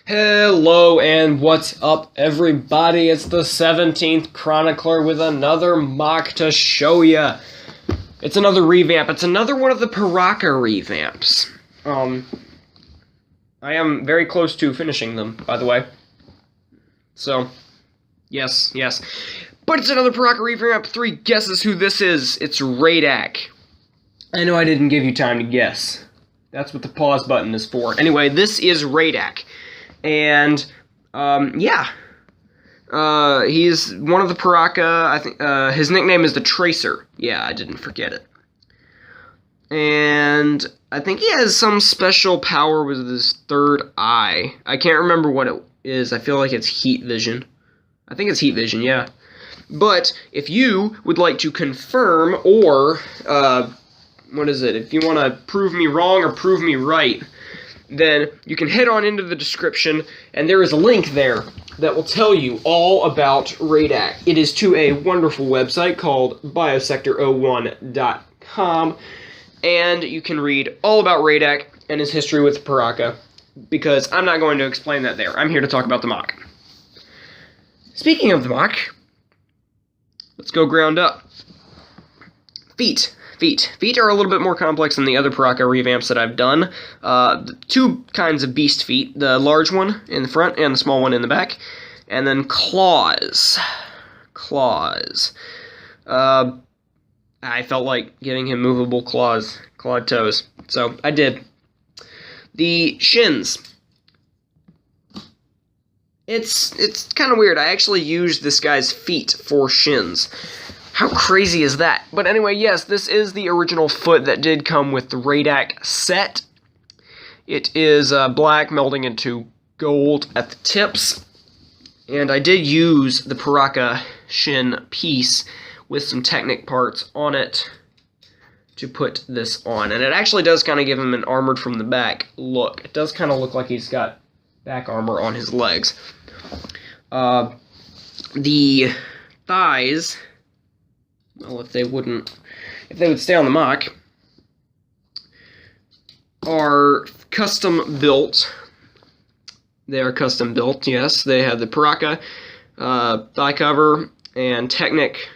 Hello and what's up, everybody? It's the 17th Chronicler with another mock to show ya. It's another revamp. It's another one of the Paraka revamps. I am very close to finishing them, by the way. So, yes. But it's another Paraka revamp. 3 guesses who this is. It's Radack. I know I didn't give you time to guess. That's what the pause button is for. Anyway, this is Radack. And, yeah. He's one of the Paraka. I think, his nickname is the Tracer. Yeah, I didn't forget it. And I think he has some special power with his third eye. I can't remember what it is. I feel like it's heat vision. I think it's heat vision, yeah. But if you would like to confirm or, what is it? If you want to prove me wrong or prove me right, then you can head on into the description, and there is a link there that will tell you all about Radack. It is to a wonderful website called biosector01.com, and you can read all about Radack and his history with Paraka, because I'm not going to explain that there. I'm here to talk about the mock. Speaking of the mock, let's go ground up. Feet. Feet are a little bit more complex than the other Paraka revamps that I've done. 2 kinds of beast feet, the large one in the front and the small one in the back. And then claws. I felt like giving him movable claws, clawed toes. So I did. The shins. It's kind of weird. I actually used this guy's feet for shins. How crazy is that? But anyway, yes, this is the original foot that did come with the Radack set. It is black, melding into gold at the tips. And I did use the Paraka shin piece with some Technic parts on it to put this on. And it actually does kind of give him an armored from the back look. It does kind of look like he's got back armor on his legs. The thighs... well, if they would stay on the mock, are custom built. They are custom built, yes. They have the Paraka thigh cover and Technic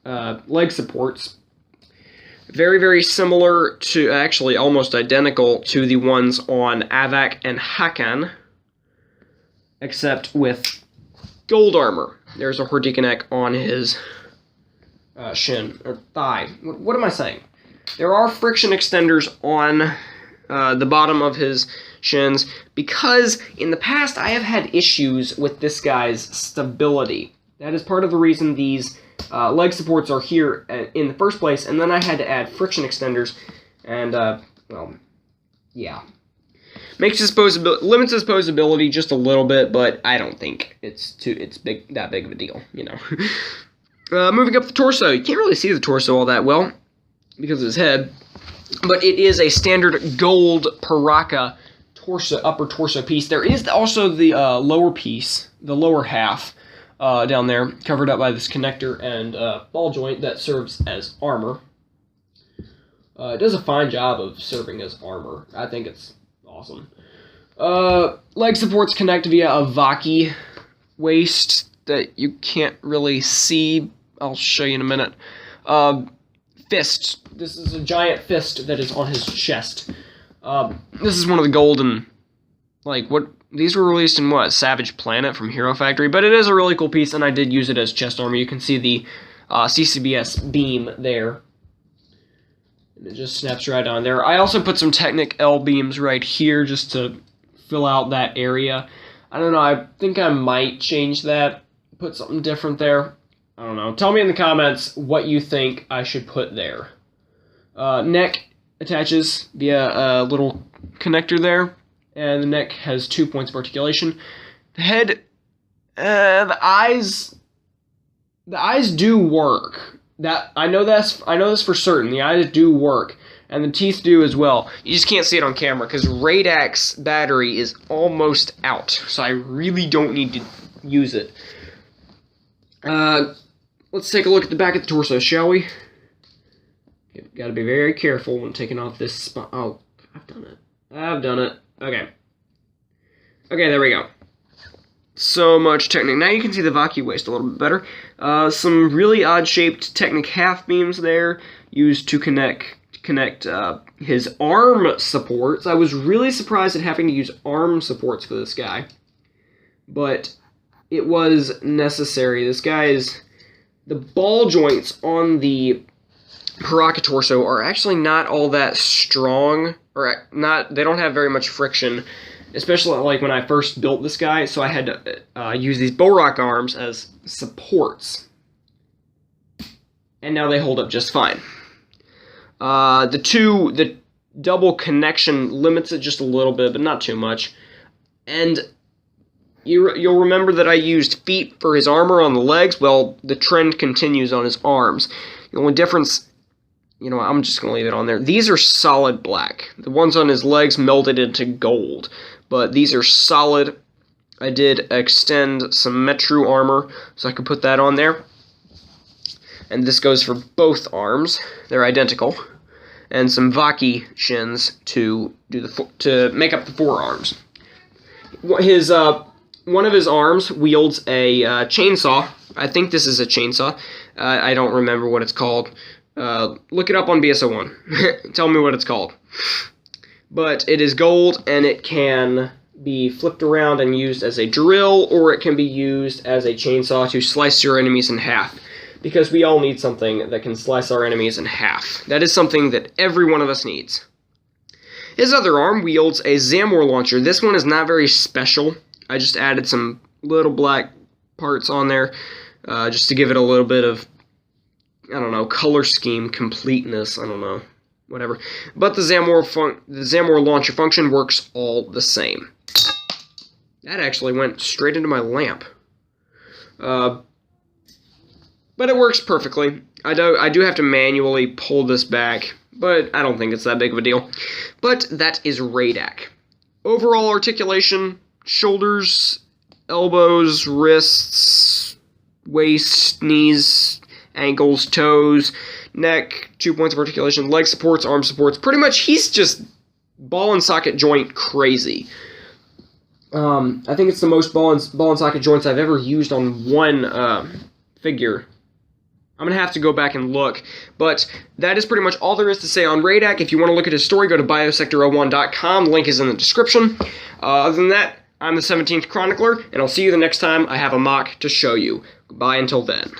leg supports. Very, very similar to, actually almost identical to the ones on Avak and Hakan, except with gold armor. There's a Hordikanek on his shin, or thigh. What am I saying? There are friction extenders on the bottom of his shins, because in the past I have had issues with this guy's stability. That is part of the reason these leg supports are here in the first place, and then I had to add friction extenders, and, well, yeah. Limits his posability just a little bit, but I don't think it's that big of a deal, you know. Moving up the torso, you can't really see the torso all that well because of his head, but it is a standard gold Paraka upper torso piece. There is also the lower piece, the lower half down there, covered up by this connector and ball joint that serves as armor. It does a fine job of serving as armor. I think it's awesome. Leg supports connect via a Vaki waist that you can't really see. I'll show you in a minute. Fist. This is a giant fist that is on his chest. This is one of the golden, like, what, these were released in, what, Savage Planet from Hero Factory, but it is a really cool piece, and I did use it as chest armor. You can see the CCBS beam there. And it just snaps right on there. I also put some Technic L beams right here just to fill out that area. I don't know, I think I might change that, put something different there. I don't know. Tell me in the comments what you think I should put there. Neck attaches via a little connector there, and the neck has 2 points of articulation. The head, the eyes do work. I know this for certain. The eyes do work, and the teeth do as well. You just can't see it on camera because Radack's battery is almost out, so I really don't need to use it. Let's take a look at the back of the torso, shall we? You've got to be very careful when taking off this spot. Oh, I've done it. Okay. Okay, there we go. So much Technic. Now you can see the Valky waist a little bit better. Some really odd-shaped Technic half beams there, used to connect his arm supports. I was really surprised at having to use arm supports for this guy, but it was necessary. This guy's the ball joints on the Paraka torso are actually not all that strong, or not. They don't have very much friction, especially like when I first built this guy. So I had to use these Bohrok arms as supports, and now they hold up just fine. The double connection limits it just a little bit, but not too much. And you'll remember that I used feet for his armor on the legs. Well, the trend continues on his arms. The only difference, I'm just going to leave it on there. These are solid black. The ones on his legs melted into gold, but these are solid. I did extend some Metru armor, so I could put that on there. And this goes for both arms. They're identical. And some Valky shins to make up the forearms. One of his arms wields a chainsaw. I think this is a chainsaw. I don't remember what it's called. Look it up on BS01. Tell me what it's called. But it is gold, and it can be flipped around and used as a drill, or it can be used as a chainsaw to slice your enemies in half. Because we all need something that can slice our enemies in half. That is something that every one of us needs. His other arm wields a Zamor launcher. This one is not very special. I just added some little black parts on there just to give it a little bit of, color scheme, completeness, whatever. But the Zamor launcher function works all the same. That actually went straight into my lamp. But it works perfectly. I do have to manually pull this back, but I don't think it's that big of a deal. But that is Radack. Overall articulation, shoulders, elbows, wrists, waist, knees, ankles, toes, neck, 2 points of articulation, leg supports, arm supports. Pretty much he's just ball and socket joint crazy. I think it's the most ball and socket joints I've ever used on one figure. I'm going to have to go back and look, but that is pretty much all there is to say on Radack. If you want to look at his story, go to biosector01.com. Link is in the description. Other than that, I'm the 17th Chronicler, and I'll see you the next time I have a mock to show you. Goodbye until then.